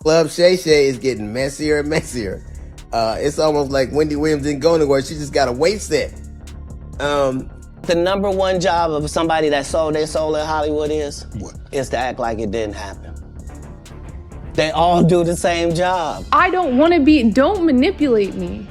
Club Shay Shay is getting messier and messier. It's almost like Wendy Williams didn't go anywhere. She just got a weight set. The number one job of somebody that sold their soul in Hollywood is to act like it didn't happen. They all do the same job. I don't want to don't manipulate me.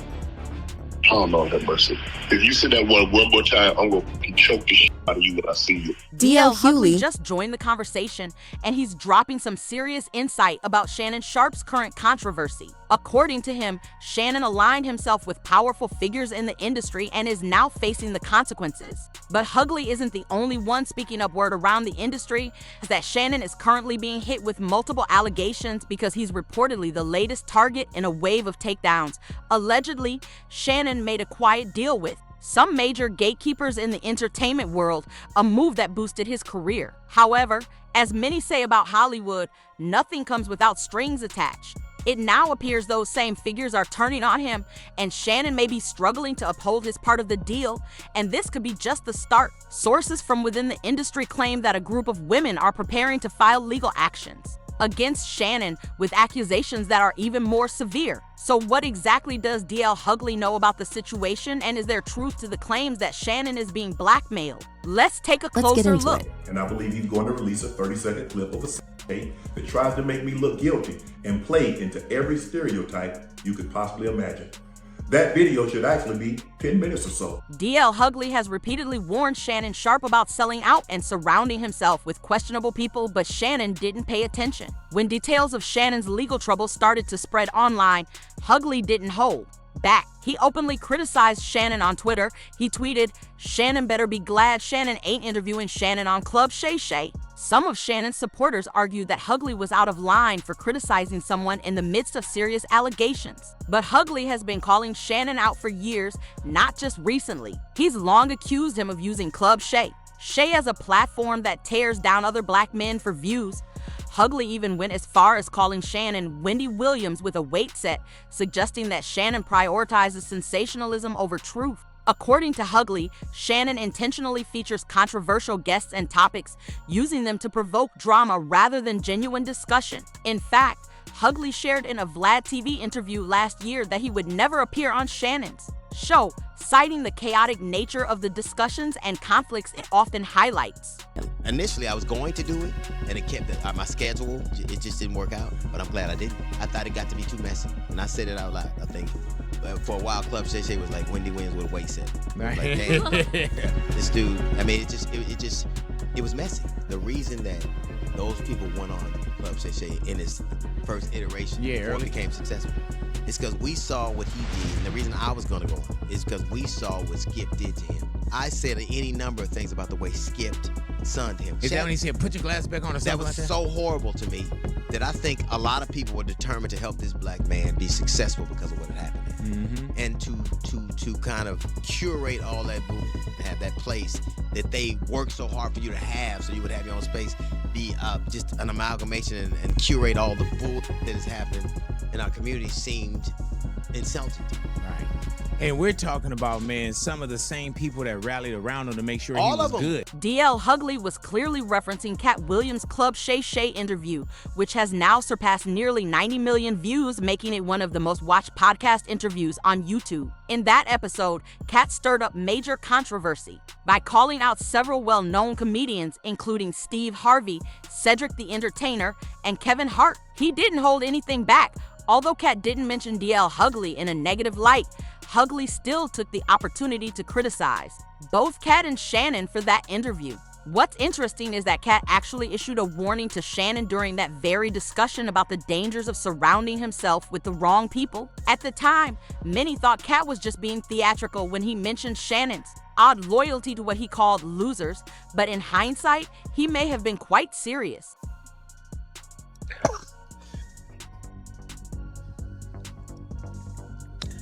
Oh, Lord have mercy. If you say that one more time, I'm going to choke the shit out of you when I see you. DL Hugley just joined the conversation, and he's dropping some serious insight about Shannon Sharpe's current controversy. According to him, Shannon aligned himself with powerful figures in the industry and is now facing the consequences. But Hugley isn't the only one speaking up word around the industry, as that Shannon is currently being hit with multiple allegations because he's reportedly the latest target in a wave of takedowns. Allegedly, Shannon made a quiet deal with some major gatekeepers in the entertainment world, a move that boosted his career. However, as many say about Hollywood, nothing comes without strings attached. It now appears those same figures are turning on him, and Shannon may be struggling to uphold his part of the deal, and this could be just the start. Sources from within the industry claim that a group of women are preparing to file legal actions against Shannon with accusations that are even more severe. So what exactly does DL Hugley know about the situation, and is there truth to the claims that Shannon is being blackmailed? Let's take a closer look. And I believe he's going to release a 30-second clip of a tape that tries to make me look guilty and play into every stereotype you could possibly imagine. That video should actually be 10 minutes or so. DL Hugley has repeatedly warned Shannon Sharpe about selling out and surrounding himself with questionable people, but Shannon didn't pay attention. When details of Shannon's legal trouble started to spread online, Hugley didn't hold back. He openly criticized Shannon on Twitter. He tweeted, "Shannon better be glad Shannon ain't interviewing Shannon on Club Shay Shay." Some of Shannon's supporters argued that Hugley was out of line for criticizing someone in the midst of serious allegations. But Hugley has been calling Shannon out for years, not just recently. He's long accused him of using Club Shay as a platform that tears down other black men for views. Hugley even went as far as calling Shannon Wendy Williams with a weight set, suggesting that Shannon prioritizes sensationalism over truth. According to Hugley, Shannon intentionally features controversial guests and topics, using them to provoke drama rather than genuine discussion. In fact, Hugley shared in a Vlad TV interview last year that he would never appear on Shannon's show, citing the chaotic nature of the discussions and conflicts it often highlights. Initially, I was going to do it, and it kept my schedule. It just didn't work out, but I'm glad I didn't. I thought it got to be too messy, and I said it out loud, I think. But for a while, Club Shay Shay was like Wendy Williams with a weight set. Like, damn, this dude, I mean, it was messy. The reason that those people went on Club Shay Shay in its first iteration before it became successful, it's because we saw what he did, and the reason I was going to go on is because we saw what Skip did to him. I said any number of things about the way Skip sunned him. Is that when he said, "Put your glasses back on," or something like that? That was so horrible to me that I think a lot of people were determined to help this black man be successful because of what had happened. Mm-hmm. And to kind of curate all that boom, have that place that they worked so hard for you to have, so you would have your own space, be just an amalgamation and curate all the bull that has happened in our community seemed insulting to me. Right. And we're talking about, man, some of the same people that rallied around him to make sure he was good. DL Hugley was clearly referencing Katt Williams' Club Shay Shay interview, which has now surpassed nearly 90 million views, making it one of the most watched podcast interviews on YouTube. In that episode, Katt stirred up major controversy by calling out several well-known comedians, including Steve Harvey, Cedric the Entertainer, and Kevin Hart. He didn't hold anything back. Although Katt didn't mention DL Hugley in a negative light, Hugley still took the opportunity to criticize both Katt and Shannon for that interview. What's interesting is that Katt actually issued a warning to Shannon during that very discussion about the dangers of surrounding himself with the wrong people. At the time, many thought Katt was just being theatrical when he mentioned Shannon's odd loyalty to what he called losers, but in hindsight, he may have been quite serious.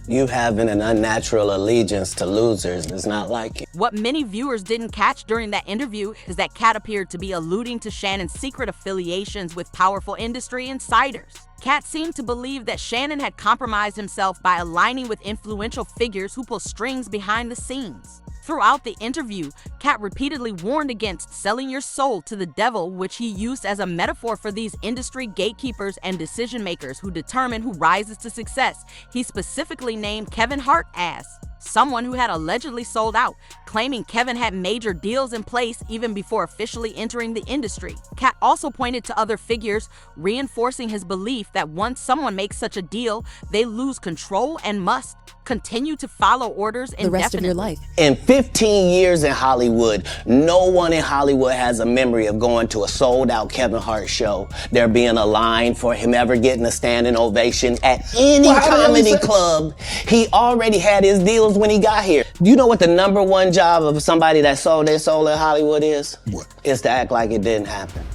You having an unnatural allegiance to losers is not like it. What many viewers didn't catch during that interview is that Katt appeared to be alluding to Shannon's secret affiliations with powerful industry insiders. Katt seemed to believe that Shannon had compromised himself by aligning with influential figures who pull strings behind the scenes. Throughout the interview, Katt repeatedly warned against selling your soul to the devil, which he used as a metaphor for these industry gatekeepers and decision makers who determine who rises to success. He specifically named Kevin Hart as someone who had allegedly sold out, claiming Kevin had major deals in place even before officially entering the industry. Katt also pointed to other figures, reinforcing his belief that once someone makes such a deal, they lose control and must continue to follow orders indefinitely. The rest of your life. In 15 years in Hollywood, no one in Hollywood has a memory of going to a sold-out Kevin Hart show, there being a line for him ever getting a standing ovation at any comedy club. He already had his deals when he got here. Do you know what the number one job of somebody that sold their soul in Hollywood is? What? It's to act like it didn't happen.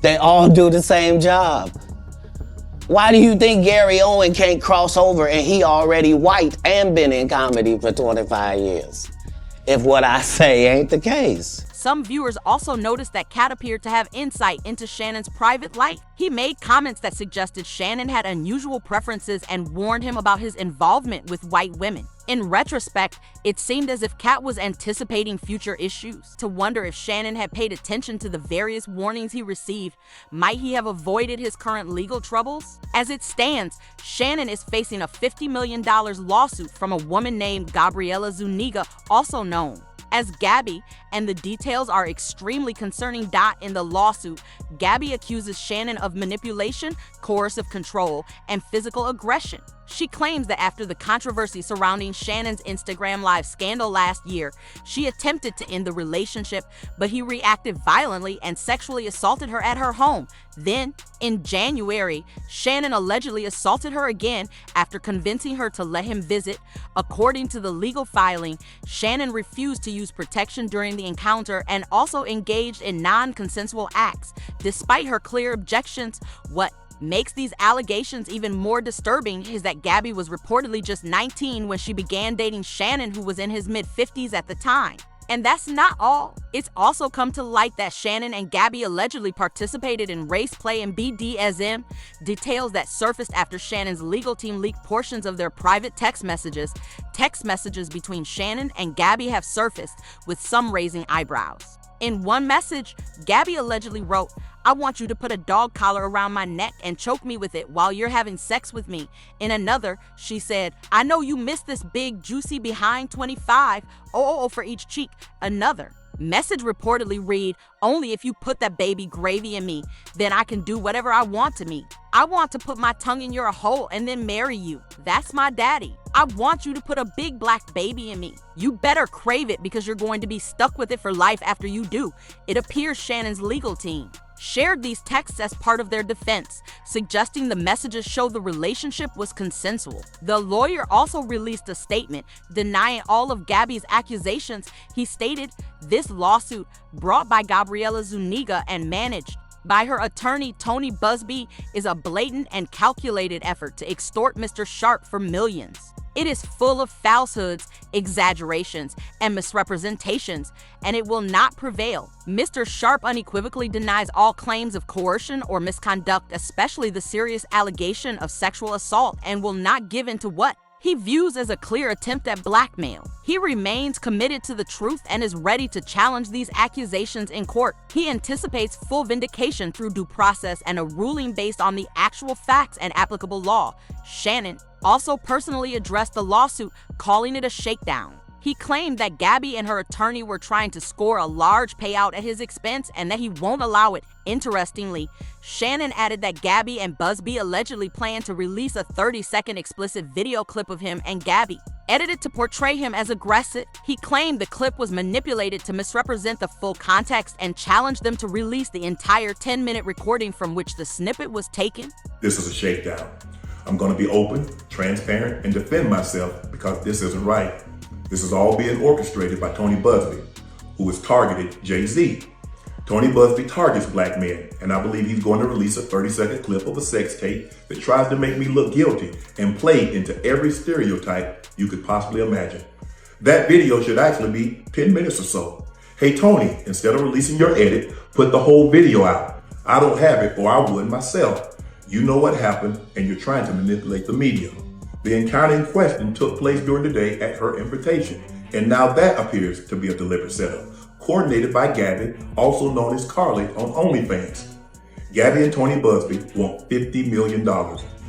They all do the same job. Why do you think Gary Owen can't cross over and he already white and been in comedy for 25 years? If what I say ain't the case. Some viewers also noticed that Katt appeared to have insight into Shannon's private life. He made comments that suggested Shannon had unusual preferences and warned him about his involvement with white women. In retrospect, it seemed as if Katt was anticipating future issues. To wonder if Shannon had paid attention to the various warnings he received, might he have avoided his current legal troubles? As it stands, Shannon is facing a $50 million lawsuit from a woman named Gabriela Zuniga, also known as Gabby, and the details are extremely concerning. In the lawsuit, Gabby accuses Shannon of manipulation, coercive control, and physical aggression. She claims that after the controversy surrounding Shannon's Instagram Live scandal last year, she attempted to end the relationship, but he reacted violently and sexually assaulted her at her home. Then, in January, Shannon allegedly assaulted her again after convincing her to let him visit. According to the legal filing, Shannon refused to use protection during the encounter and also engaged in non-consensual acts. Despite her clear objections, what makes these allegations even more disturbing is that Gabby was reportedly just 19 when she began dating Shannon, who was in his mid-50s at the time. And that's not all. It's also come to light that Shannon and Gabby allegedly participated in race play and BDSM, details that surfaced after Shannon's legal team leaked portions of their private text messages. Text messages between Shannon and Gabby have surfaced, with some raising eyebrows. In one message, Gabby allegedly wrote, "I want you to put a dog collar around my neck and choke me with it while you're having sex with me." In another, she said, "I know you miss this big, juicy behind 25, oh for each cheek." Another message reportedly read, "Only if you put that baby gravy in me, then I can do whatever I want to me. I want to put my tongue in your hole and then marry you. That's my daddy. I want you to put a big black baby in me. You better crave it because you're going to be stuck with it for life after you do." It appears Shannon's legal team shared these texts as part of their defense, suggesting the messages show the relationship was consensual. The lawyer also released a statement denying all of Gabby's accusations. He stated, "This lawsuit, brought by Gabriela Zuniga and managed by her attorney Tony Busby, is a blatant and calculated effort to extort Mr. Sharpe for millions. It is full of falsehoods, exaggerations, and misrepresentations, and it will not prevail." Mr. Sharpe unequivocally denies all claims of coercion or misconduct, especially the serious allegation of sexual assault, and will not give in to what he views as a clear attempt at blackmail. He remains committed to the truth and is ready to challenge these accusations in court. He anticipates full vindication through due process and a ruling based on the actual facts and applicable law. Shannon also personally addressed the lawsuit, calling it a shakedown. He claimed that Gabby and her attorney were trying to score a large payout at his expense and that he won't allow it. Interestingly, Shannon added that Gabby and Busby allegedly planned to release a 30-second explicit video clip of him and Gabby, edited to portray him as aggressive. He claimed the clip was manipulated to misrepresent the full context and challenged them to release the entire 10-minute recording from which the snippet was taken. This is a shakedown. I'm going to be open, transparent, and defend myself because this isn't right. This is all being orchestrated by Tony Busby, who has targeted Jay-Z. Tony Busby targets black men, and I believe he's going to release a 30-second clip of a sex tape that tries to make me look guilty and play into every stereotype you could possibly imagine. That video should actually be 10 minutes or so. Hey Tony, instead of releasing your edit, put the whole video out. I don't have it, or I would myself. You know what happened, and you're trying to manipulate the media. The encounter in question took place during the day at her invitation, And now that appears to be a deliberate setup, coordinated by Gabby, also known as Carly on OnlyFans. Gabby and Tony Busby want $50 million.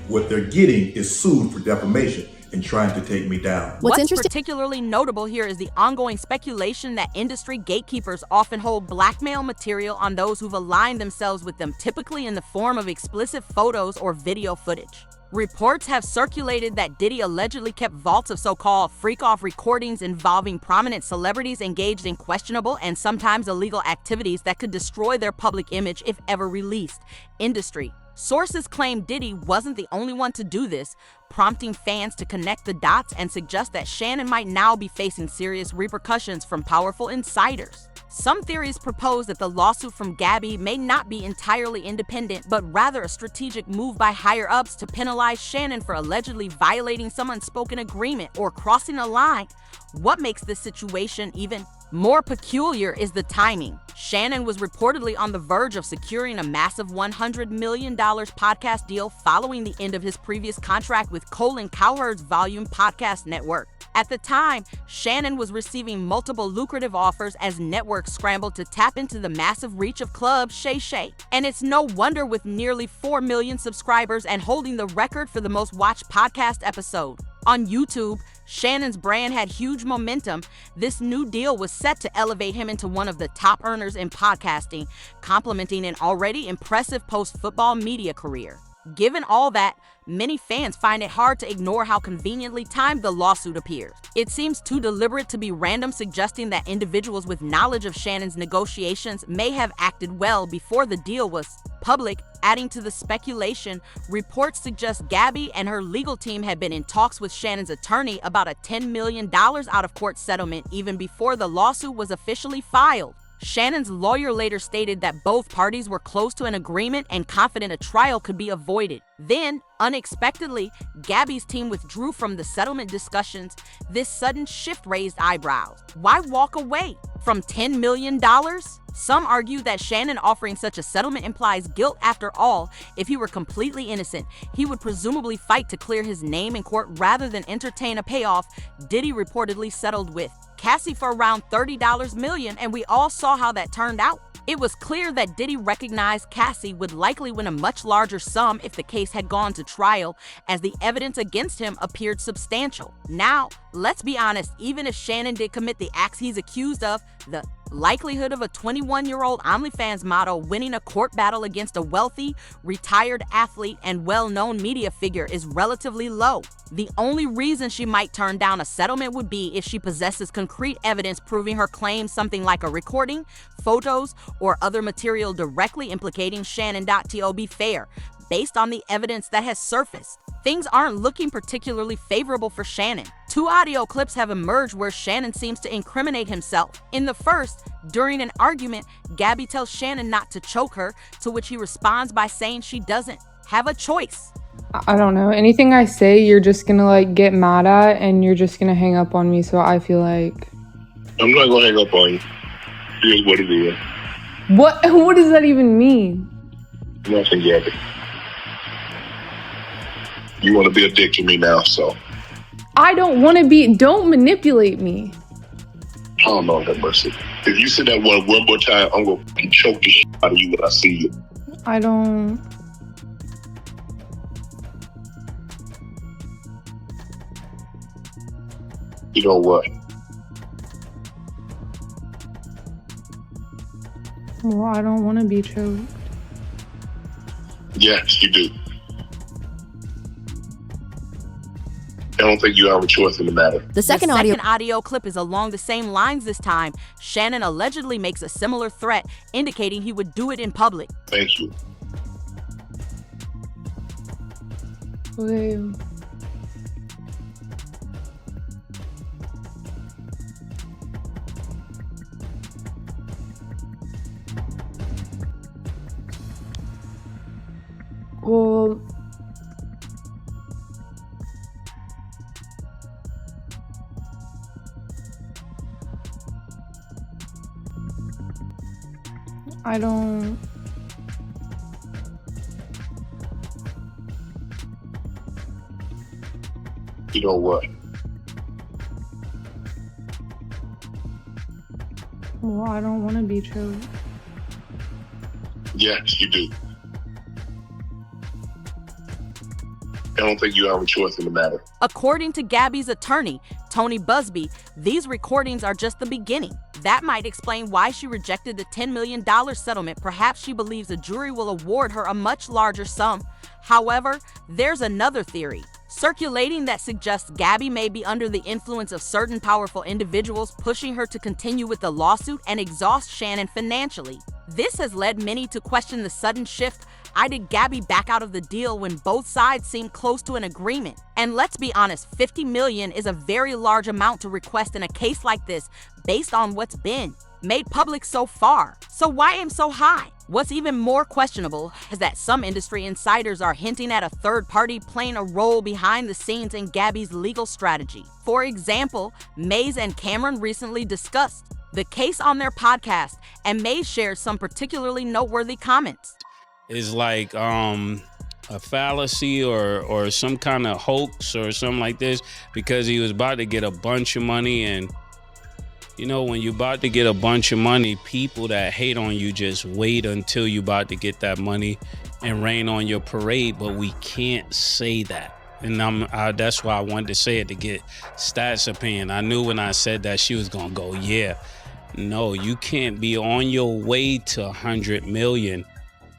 What they're getting is sued for defamation and trying to take me down. What's particularly notable here is the ongoing speculation that industry gatekeepers often hold blackmail material on those who've aligned themselves with them, typically in the form of explicit photos or video footage. Reports have circulated that Diddy allegedly kept vaults of so-called freak-off recordings involving prominent celebrities engaged in questionable and sometimes illegal activities that could destroy their public image if ever released. Industry sources claim Diddy wasn't the only one to do this, prompting fans to connect the dots and suggest that Shannon might now be facing serious repercussions from powerful insiders. Some theories propose that the lawsuit from Gabby may not be entirely independent, but rather a strategic move by higher-ups to penalize Shannon for allegedly violating some unspoken agreement or crossing a line. What makes this situation even more peculiar is the timing. Shannon was reportedly on the verge of securing a massive $100 million podcast deal following the end of his previous contract with Colin Cowherd's Volume Podcast Network. At the time, Shannon was receiving multiple lucrative offers as networks scrambled to tap into the massive reach of club Shay. And it's no wonder, with nearly 4 million subscribers and holding the record for the most watched podcast episode. On YouTube, Shannon's brand had huge momentum. This new deal was set to elevate him into one of the top earners in podcasting, complementing an already impressive post-football media career. Given all that, many fans find it hard to ignore how conveniently timed the lawsuit appears. It seems too deliberate to be random, suggesting that individuals with knowledge of Shannon's negotiations may have acted well before the deal was public. Adding to the speculation, reports suggest Gabby and her legal team had been in talks with Shannon's attorney about a $10 million out-of-court settlement even before the lawsuit was officially filed. Shannon's lawyer later stated that both parties were close to an agreement and confident a trial could be avoided. Then, unexpectedly, Gabby's team withdrew from the settlement discussions. This sudden shift raised eyebrows. Why walk away from $10 million? Some argue that Shannon offering such a settlement implies guilt. After all, if he were completely innocent, he would presumably fight to clear his name in court rather than entertain a payoff. Diddy reportedly settled with Cassie for around $30 million, and we all saw how that turned out. It was clear that Diddy recognized Cassie would likely win a much larger sum if the case had gone to trial, as the evidence against him appeared substantial. Now, let's be honest, even if Shannon did commit the acts he's accused of, the likelihood of a 21-year-old OnlyFans model winning a court battle against a wealthy, retired athlete and well-known media figure is relatively low. The only reason she might turn down a settlement would be if she possesses concrete evidence proving her claims, something like a recording, photos, or other material directly implicating Shannon. To be fair, based on the evidence that has surfaced, things aren't looking particularly favorable for Shannon. 2 audio clips have emerged where Shannon seems to incriminate himself. In the first, during an argument, Gabby tells Shannon not to choke her, to which he responds by saying she doesn't have a choice. I don't know. Anything I say, you're just gonna get mad at, and you're just gonna hang up on me. So I feel like I'm not gonna hang up on you. Here's what it is. What does that even mean? Nothing, Gabby. You want to be a dick to me now, so. I don't want to be. Don't manipulate me. Oh, Lord have mercy. If you say that one more time, I'm going to choke the shit out of you when I see you. I don't. You know what? Well, I don't want to be choked. Yes, you do. I don't think you have a choice in the matter. The second audio clip is along the same lines this time. Shannon allegedly makes a similar threat, indicating he would do it in public. Thank you. Okay. Well, I don't. You know what? Well, I don't want to be choked. Yes, you do. I don't think you have a choice in the matter. According to Gabby's attorney, Tony Busby, these recordings are just the beginning. That might explain why she rejected the $10 million settlement. Perhaps she believes a jury will award her a much larger sum. However, there's another theory circulating that suggests Gabby may be under the influence of certain powerful individuals pushing her to continue with the lawsuit and exhaust Shannon financially. This has led many to question the sudden shift. Why did Gabby back out of the deal when both sides seemed close to an agreement? And let's be honest, $50 million is a very large amount to request in a case like this based on what's been made public so far. So why aim so high? What's even more questionable is that some industry insiders are hinting at a third party playing a role behind the scenes in Gabby's legal strategy. For example, Maze and Cameron recently discussed the case on their podcast, and Maze shared some particularly noteworthy comments. Is like a fallacy or some kind of hoax or something like this, because he was about to get a bunch of money. And you know, when you're about to get a bunch of money, people that hate on you just wait until you're about to get that money and rain on your parade. But we can't say that. And that's why I wanted to say it, to get Stats' opinion. I knew when I said that she was gonna go, yeah. No, you can't be on your way to 100 million.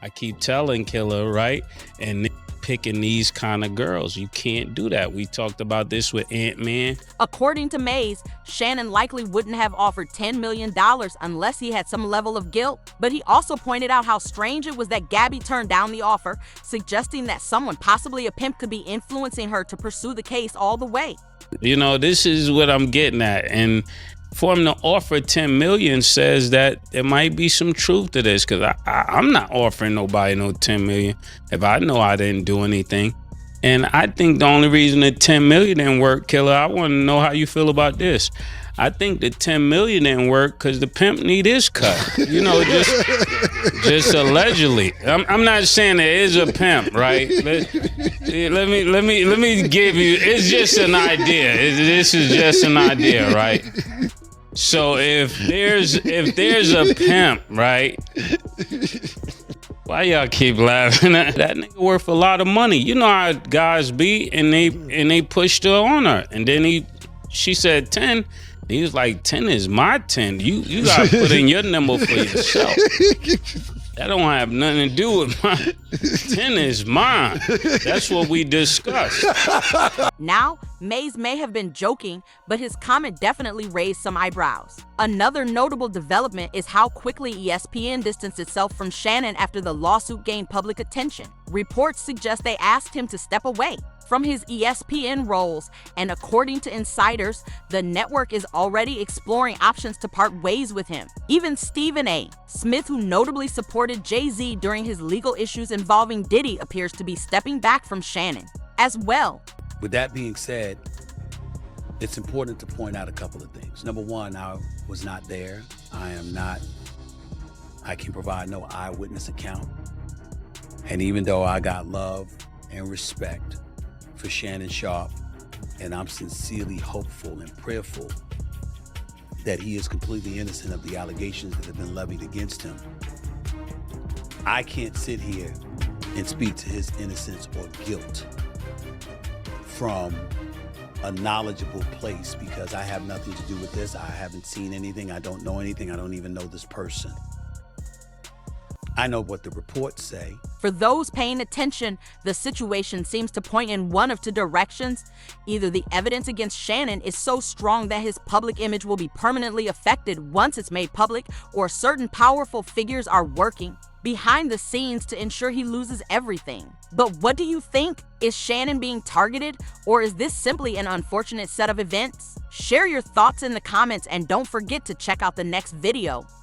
I keep telling Killer, right? And picking these kind of girls. You can't do that. We talked about this with Ant-Man. According to Maze, Shannon likely wouldn't have offered $10 million unless he had some level of guilt. But he also pointed out how strange it was that Gabby turned down the offer, suggesting that someone, possibly a pimp, could be influencing her to pursue the case all the way. You know, this is what I'm getting at. And for him to offer 10 million says that there might be some truth to this, because I'm not offering nobody no 10 million if I know I didn't do anything. And I think the only reason the 10 million didn't work, Killer, I want to know how you feel about this. I think the 10 million didn't work because the pimp need his cut. You know, just allegedly. I'm not saying there is a pimp, right? Let me give you. It's just an idea. This is just an idea, right? So if there's a pimp, right? Why y'all keep laughing? That nigga worth a lot of money. You know how guys be, and they pushed her on her, and then she said 10. He was like, 10 is my 10. You gotta put in your number for yourself. That don't have nothing to do with mine. 10 is mine. That's what we discussed. Now, Maze may have been joking, but his comment definitely raised some eyebrows. Another notable development is how quickly ESPN distanced itself from Shannon after the lawsuit gained public attention. Reports suggest they asked him to step away from his ESPN roles, and according to insiders, the network is already exploring options to part ways with him. Even Stephen A. Smith, who notably supported Jay-Z during his legal issues involving Diddy, appears to be stepping back from Shannon as well. With that being said, it's important to point out a couple of things. Number one, I was not there. I can provide no eyewitness account. And even though I got love and respect for Shannon Sharpe, and I'm sincerely hopeful and prayerful that he is completely innocent of the allegations that have been levied against him, I can't sit here and speak to his innocence or guilt from a knowledgeable place, because I have nothing to do with this. I haven't seen anything. I don't know anything. I don't even know this person. I know what the reports say. For those paying attention, the situation seems to point in one of two directions. Either the evidence against Shannon is so strong that his public image will be permanently affected once it's made public, or certain powerful figures are working behind the scenes to ensure he loses everything. But what do you think? Is Shannon being targeted, or is this simply an unfortunate set of events? Share your thoughts in the comments, and don't forget to check out the next video.